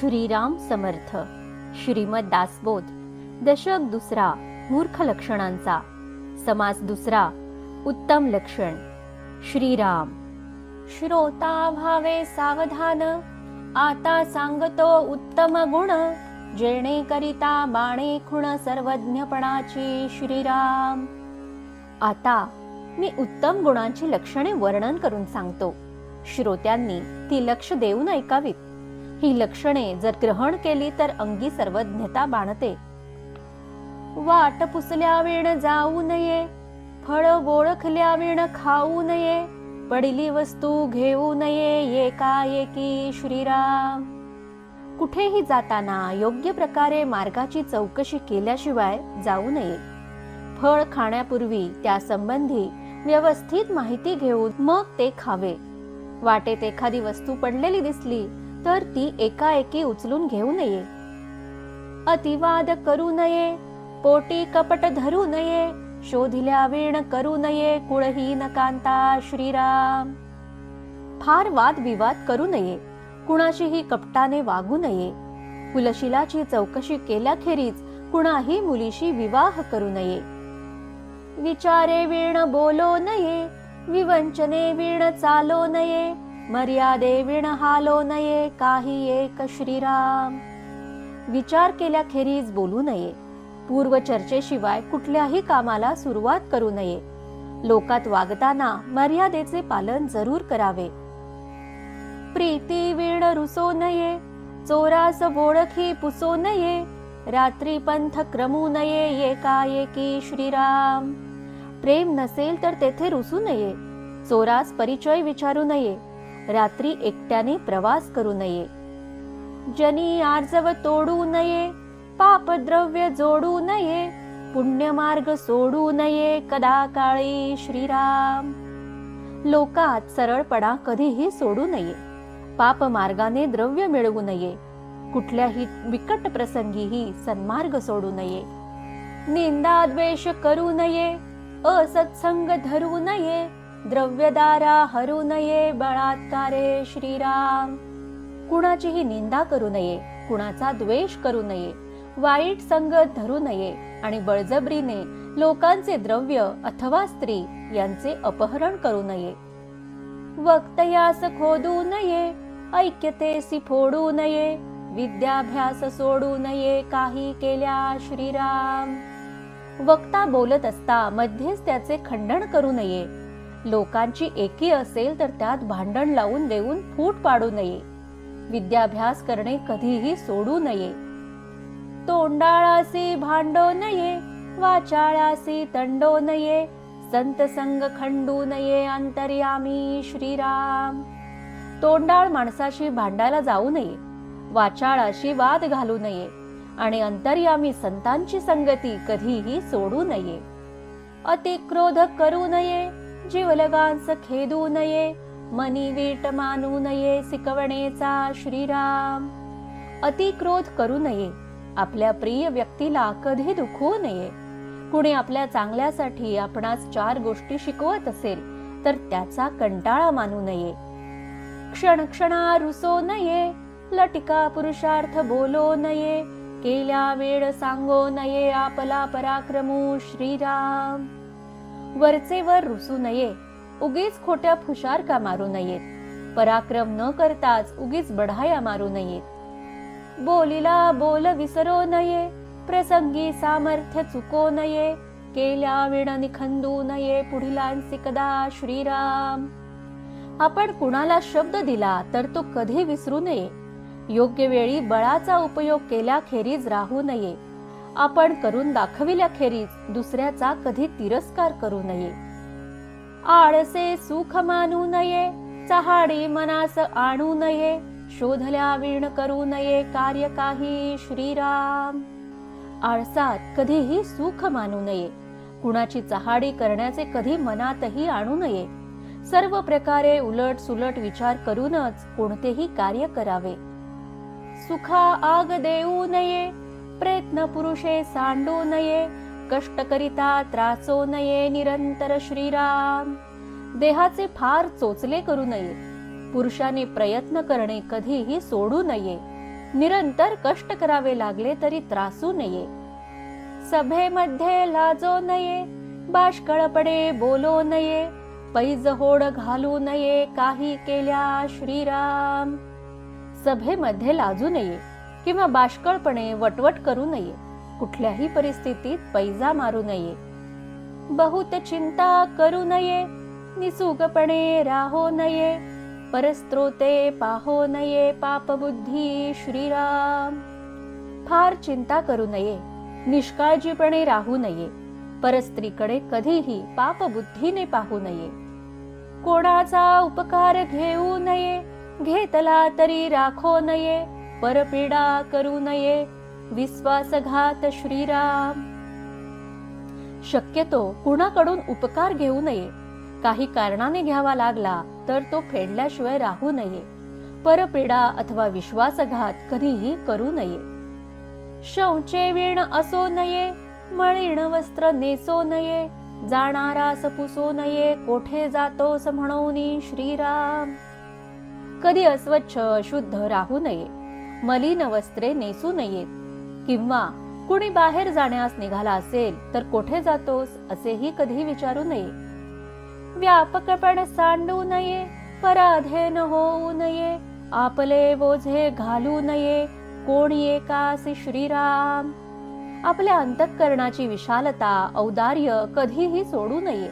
श्रीराम समर्थ. श्रीमद दासबोध. दशक दुसरा. मूर्ख लक्षणांचा. समास दुसरा. उत्तम लक्षण. श्रीराम. श्रोता भावे सावधान, आता सांगतो उत्तम गुण, जेणे करिता बाणे खुण सर्वज्ञपणाची. श्रीराम. आता मी उत्तम गुणांची लक्षणे वर्णन करून सांगतो. श्रोत्यांनी ती लक्ष देऊन ऐकावीत. ही लक्षणे जर ग्रहण केली तर अंगी सर्वज्ञता बाणते. वाट पुसल्या विण जाऊ नये, फळ ओळखल्या विण खाऊ नये, पडली वस्तू घेऊ नये एकाएकी. श्रीराम. कुठेही जाताना योग्य प्रकारे मार्गाची चौकशी केल्याशिवाय जाऊ नये. फळ खाण्यापूर्वी त्या संबंधी व्यवस्थित माहिती घेऊन मग ते खावे. वाटेत एखादी वस्तू पडलेली दिसली तर ती एकाएकी उचलून घेऊ नये. अतिवाद करू नये, पोटी कपट धरू नये, शोधिल्या विण करू नये कुळहीन कांता. श्रीराम. फार वाद विवाद करू नये, कुणाशीही कपटाने वागू नये. कुलशिलाची चौकशी केल्याखेरीज कुणाही मुलीशी विवाह करू नये. विचारे विण बोलो नये, विवंचने विण चालो नये, मर्यादे विण हालो नये काही एक. श्रीराम. विचार केल्याखेरीज बोलू नये. पूर्व चर्चेशिवाय कुठल्याही कामाला सुरुवात करू नये. लोकात वागताना मर्यादेचे पालन जरूर करावे. प्रीती विण रुसो नये, चोरास ओळखी पुसो नये, रात्री पंथ क्रमू नये एकाएकी. श्रीराम. प्रेम नसेल तर तेथे रुसू नये. चोरास परिचय विचारू नये. रात्री एकट्याने प्रवास करू नये. जनी आर्जव तोडू नये, पाप द्रव्य जोडू नये, पुण्य मार्ग सोडू नये कदा काळी. श्रीराम. लोकात सरळपणा कधीही सोडू नये. पाप मार्गाने द्रव्य मिळवू नये. कुठल्याही बिकट प्रसंगीही सन्मार्ग सोडू नये. निंदा द्वेष करू नये, असत्संग धरू नये, द्रव्यदारा हरू नये बळात्कारे. श्रीराम. कुणाचीही निंदा करू नये, कुणाचा द्वेष करू नये, वाईट संगत धरू नये आणि बळजबरीने लोकांचे द्रव्य अथवा स्त्री यांचे अपहरण करू नये. वक्तयास खोदू नये, ऐक्यतेसी फोडू नये, विद्याभ्यास सोडू नये काही केल्या. श्रीराम. वक्ता बोलत असता मध्येच त्याचे खंडन करू नये. लोकांची एकी असेल तर त्यात भांडण लावून देऊन फूट पाडू नये. विद्याभ्यास करणे कधीही सोडू नये. तोंडाळासी भांडो नये, वाचाळासी तंडो नये, संत संग खंडू नये अंतर्यामी. श्रीराम. तोंडाळ माणसाशी भांडायला जाऊ नये, वाचाळाशी वाद घालू नये आणि अंतर्यामी संतांची संगती कधीही सोडू नये. अतिक्रोध करू नये, जीवलगांस खेदू नये, मनी वीट मानू नये शिकवणेचा. श्रीराम. अतिक्रोध करू नये. आपल्या प्रिय व्यक्तीला कधी दुखवू नये. कुणी आपल्या चांगल्यासाठी आपणास 4 गोष्टी शिकवत असेल तर त्याचा कंटाळा मानू नये. क्षणक्षणा रुसो नये, लटिका पुरुषार्थ बोलो नये, केल्या वेळ सांगो नये आपला पराक्रमू. श्रीराम. वरचे वर रुसू नये, उगीच खोट्या फुशारका मारू नयेत. पराक्रम न करताच उगीच बढाया मारू नयेत. बोलीला बोल विसरो नये, प्रसंगी सामर्थ्य चुको नये, केल्या विण निखंदू नये पुढीलांसी कदा. श्रीराम. आपण कुणाला शब्द दिला तर तो कधी विसरू नये. योग्य वेळी बळाचा उपयोग केल्याखेरीज राहू नये. आपण करून दाखविल्याखेरीज दुसऱ्याचा कधी तिरस्कार करू नये. आळसे सुख मानू नये, चहाडी मनास आणू नये, शोधल्या विण करू नये कार्य काही. श्रीराम. आळसात कधीही सुख मानू नये. कुणाची चहाडी करण्याचे कधी मनातही आणू नये. सर्व प्रकारे उलट सुलट विचार करूनच कोणतेही कार्य करावे. सुखा आग देऊ नये, प्रयत्न पुरुषे सांडू नये, कष्ट करिता त्रासो नये निरंतर. श्रीराम. देहाचे फार चोचले करू नये. पुरुषाने प्रयत्न करणे कधीही सोडू नये. निरंतर कष्ट करावे लागले तरी त्रासू नये. सभेमध्ये लाजो नये, बाष्कळपणे बोलो नये, पैज होड घालू नये काही केल्या श्रीराम. सभेमध्ये लाजू नये किंवा बाष्कळपणे वटवट करू नये. कुठल्याही परिस्थितीत पैजा मारू नये. बहुत चिंता करू नये, निसुगपणे राहो नये, परस्त्रोते पाहो नये पापबुद्धी श्रीराम. फार चिंता करू नये, निष्काळजीपणे राहू नये, परस्त्रीकडे कधीही पापबुद्धीने पाहू नये. कोणाचा उपकार घेऊ नये, घेतला तरी राखो नये, परपीडा करू नये, विश्वासघात श्रीराम. शक्यतो कुणाकडून उपकार घेऊ नये. काही कारणाने घ्यावा लागला तर तो फेडल्याशिवाय राहू नये. परपीडा अथवा विश्वासघात कधीही करू नये. शौचे वीण असो नये, मळीण वस्त्र नेसो नये, जाणारास पुसो नये, कोठे जातोस म्हणून श्रीराम. कधी अस्वच्छ अशुद्ध राहू नये, मलिन वस्त्रे नेसू नयेत, किंवा कुणी बाहेर जाण्यास निघाला असेल तर कोठे जातोस असेही कधी विचारू नये. व्यापकपण सांडू नये, पराधीन होऊ नये, आपले बोझे घालू नये, कोणी एकासी श्रीराम. आपल्या अंतःकरणाची विशालता औदार्य कधीही सोडू नये.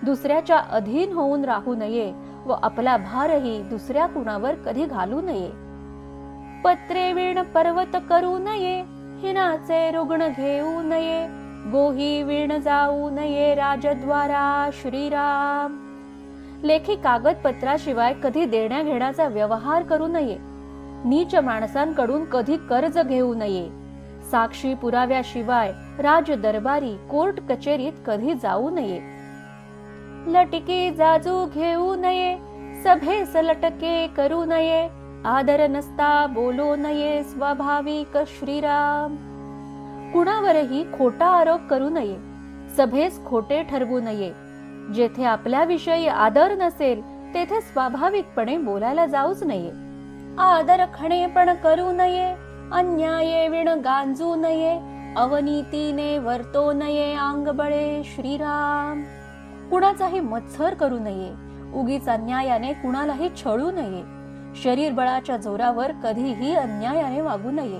दुसऱ्याच्या अधीन होऊन राहू नये व आपला भारही दुसऱ्या कुणावर कधी घालू नये. पत्रे वीण पर्वत करू नये, हिनाचे रुग्ण घेऊ नये, गोही वीण जाऊ नये राजद्वारा श्रीराम. लेखी कागदपत्राशिवाय कधी देण्या घेण्याचा व्यवहार करू नये. नीच माणसांकडून कधी कर्ज घेऊ नये. साक्षी पुराव्याशिवाय राज दरबारी कोर्ट कचेरीत कधी जाऊ नये. लटके जाजू घेऊ नये, सभेस लटके करू नये, आदर नसता बोलो नये स्वाभाविक श्रीराम. कुणावरही खोटा आरोप करू नये, सभेस खोटे ठरवू नये. जेथे आपल्याविषयी आदर नसेल तेथे स्वाभाविकपणे बोलायला जाऊच नये. आदर खणेपण करू नये, अन्याये विण गांजू नये, अवनीतीने वर्तो नये आंगबळे श्रीराम. कुणाचाही मत्सर करू नये, उगीच अन्यायाने कुणालाही छळू नये. शरीर बळाच्या जोरावर कधीही अन्यायाने वागू नये.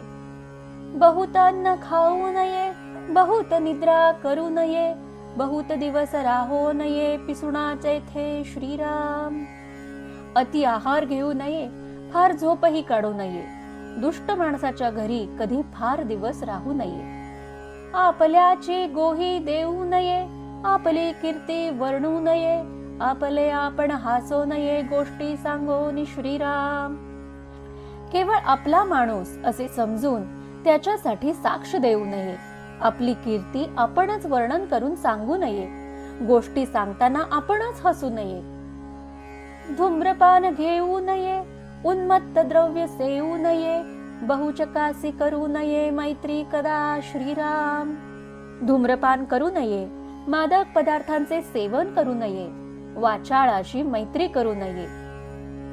बहुत अन्न खाऊ नये, बहुत निद्रा करू नये, बहुत दिवस राहो नये पिसुणाचे थे श्रीराम. अति आहार घेऊ नये, फार झोपही काढू नये. दुष्ट माणसाच्या घरी कधी फार दिवस राहू नये. आपल्याची गोही देऊ नये, आपली कीर्ती वर्णू नये, आपले आपण हसो नये गोष्टी सांगून श्रीराम. केवळ आपला माणूस असे समजून त्याच्यासाठी साक्ष देऊ नये. आपली कीर्ती आपणच वर्णन करून सांगू नये. गोष्टी सांगताना आपणच हसू नये. धूम्रपान घेऊ नये, उन्मत्त द्रव्य सेवू नये, बहुचकासी करू नये मैत्री कदा श्रीराम. धूम्रपान करू नये, मादक पदार्थांचे सेवन करू नये, वाचाळाशी मैत्री करू नये.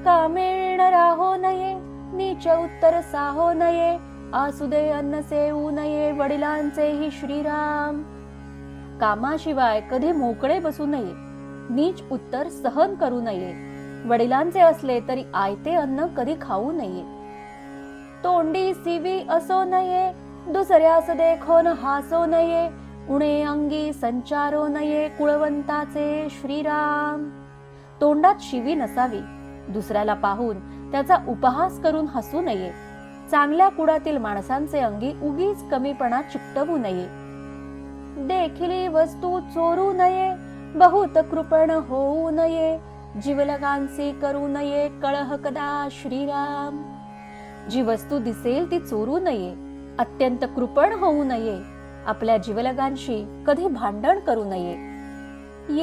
कामेण राहो नये, नीच उत्तर साहो नये, आसुदे अन्न सेवू नये वडिलांचेही श्रीराम. कामाशिवाय कधी मोकळे बसू नये, नीच उत्तर सहन करू नये. वडिलांचे असले तरी आयते अन्न कधी खाऊ नये. तोंडी सिवी असो नये, दुसऱ्यास देखोन हासो नये, उणे अंगी संचारो नये कुळवंताचे श्रीराम. तोंडात शिवी नसावी, दुसऱ्याला पाहून त्याचा उपहास करून हसू नये. चांगल्या कुळातील माणसांचे अंगी उगीच कमीपणा चिकटवू नये. देखील वस्तू चोरू नये, बहुत कृपण होऊ नये, जीवलगांचे करू नये कळह कदा श्रीराम. जी वस्तू दिसेल ती चोरू नये, अत्यंत कृपण होऊ नये, आपल्या जीवलगांशी कधी भांडण करू नये.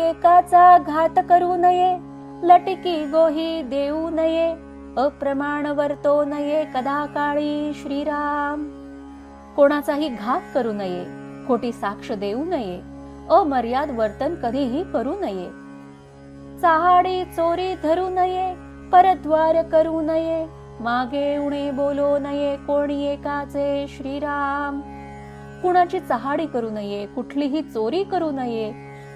एकाचा घात करू नये, लटकी गोही देऊ नये, अप्रमाण वर्तो नये कदा काळी श्रीराम. कोणाचाही घात करू नये, खोटी साक्ष देऊ नये, अमर्याद वर्तन कधीही करू नये. चाहाडी चोरी धरू नये, परद्वार करू नये, मागे उणे बोलो नये कोणी एकाचे श्रीराम. कुणाची चहाडी करू नये, कुठलीही चोरी करू नये,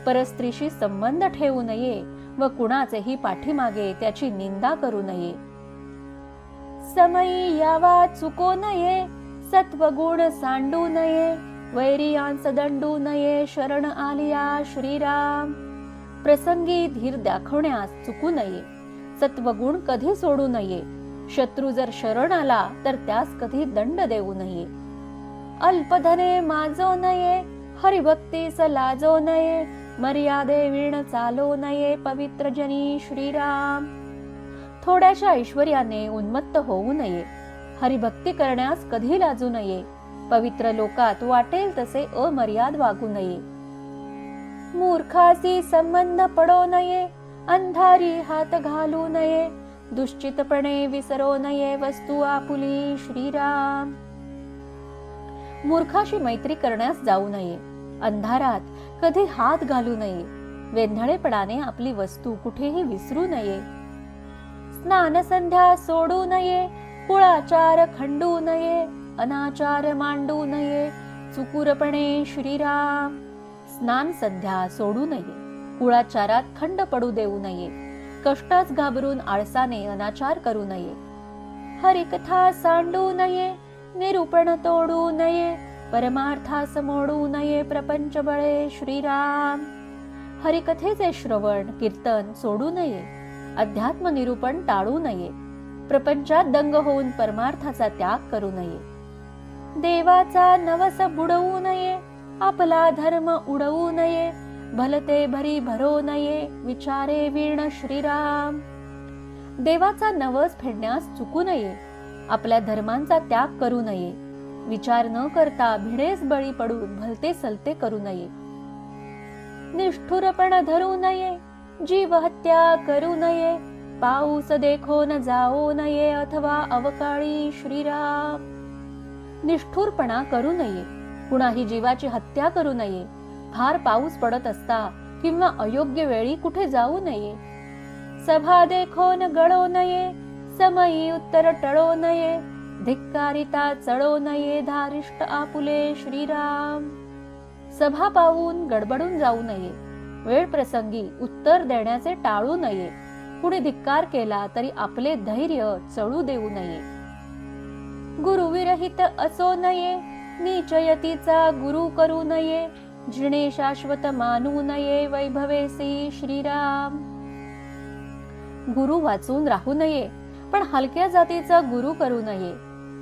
परस्त्रीशी संबंध ठेवू नये व कुणाचेही पाठीमागे त्याची निंदा करू नये. समयी यावा चुको नये, सत्वगुण सांडू नये, वैरियांस दंडू नये, शरण आलिया श्रीराम. प्रसंगी धीर दाखवण्यास चुकू नये, सत्वगुण कधी सोडू नये, शत्रू जर शरण आला तर त्यास कधी दंड देऊ नये. अल्पधने माजो नये, हरिभक्तीस लाजो नये, मर्यादे विण चालो नये, पवित्र जनी श्रीराम. थोड्याशा ऐश्वर्याने उन्मत्त होऊ नये, हरिभक्ती करण्यास कधी लाजू नये, पवित्र लोकात वाटेल तसे अमर्याद वागू नये. मूर्खासी संबंध पडो नये, अंधारी हात घालू नये, दुश्चितपणे विसरो नये, वस्तू आपुली श्रीराम. मूर्खाशी मैत्री करण्यास जाऊ नये, अंधारात कधी हात घालू नये, वेंधळेपणाने आपली वस्तू कुठेही विसरू नये. स्नान संध्या सोडू नये, कुळाचार खंडू नये, अनाचार मांडू नये, चुकूरपणे श्रीराम. स्नान संध्या सोडू नये, कुळाचारात खंड पडू देऊ नये, कष्टास घाबरून आळसाने अनाचार करू नये. हरिकथा सांडू नये, निरूपण तोडू नये, परमार्थास मोडू नये, प्रपंच बळे श्रीराम. हरिकथेचे श्रवण कीर्तन सोडू नये, अध्यात्म निरूपण टाळू नये, प्रपंचात दंग होऊन परमार्थाचा त्याग करू नये. देवाचा नवस बुडवू नये, आपला धर्म उडवू नये, भलते भरी भरो नये, विचारे वीण श्रीराम. देवाचा नवस फेडण्यास चुकू नये, आपल्या धर्मांचा त्याग करू नये, विचार न करता भिडेस बळी पडून भलते सलते करू नये. निष्ठुरपण धरू नये, जीवहत्या करू नये, पाऊस देखोन जाओ नये, अथवा अवकाळी श्रीराम. निष्ठुरपणा करू नये, कुणाही जीवाची हत्या करू नये, फार पाऊस पडत असता किंवा अयोग्य वेळी कुठे जाऊ नये. सभा देखोन गळो नये, समयी उत्तर टळो नये, धिक्कारिता चढो नये, धारिष्ट आपुले श्रीराम. सभा पाहून गडबडून जाऊ नये, वेळ प्रसंगी उत्तर देण्याचे टाळू नये, कुणी धिक्कार केला तरी आपले धैर्य चळू देऊ नये. गुरुविरहित असो नये, नीचयतीचा गुरु करू नये, जिणे शाश्वत मानू नये, वैभवेसी श्रीराम. गुरु वाचून राहू नये, पण हलक्या जातीचा गुरु करू नये.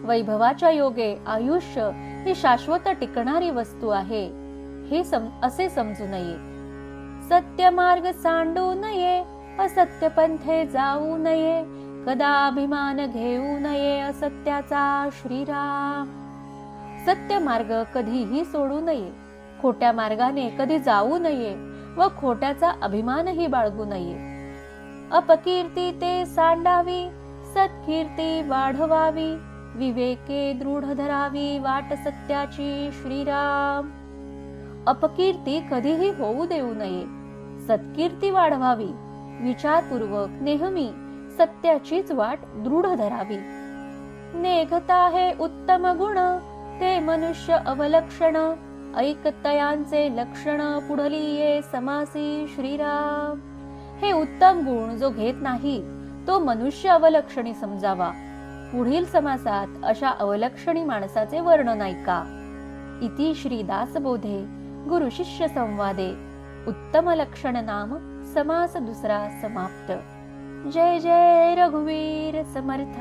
वैभवाच्या योगे आयुष्य ही शाश्वत टिकणारी वस्तू आहे हे असे समजू नये. सत्य मार्ग सांडू नये, असत्य पंथे जाऊ नये, कदा अभिमान घेऊ नये, असत्याचा श्रीराम. सत्य मार्ग कधीही सोडू नये, खोट्या मार्गाने कधी जाऊ नये व खोट्याचा अभिमानही बाळगू नये. अपकीर्ती ते सांडावी, सत्कीर्ती वाढवावी, विवेके दृढ धरावी, वाट सत्याची श्रीराम. अपकीर्ती कधीही होऊ देऊ नये, सत्कीर्ती वाढवावी, विचारपूर्वक नेहमी सत्याचीच वाट दृढ धरावी. नेघता हे उत्तम गुण, ते मनुष्य अवलक्षण, ऐकतयांचे लक्षण, पुढली ये समासी श्रीराम. हे उत्तम गुण जो घेत नाही तो मनुष्य अवलक्षणी समजावा. पुढील समासात अशा अवलक्षणी माणसाचे वर्णन ऐका. इति श्री दासबोधे गुरु शिष्य संवादे उत्तम लक्षण नाम समास दुसरा समाप्त. जय जय रघुवीर समर्थ.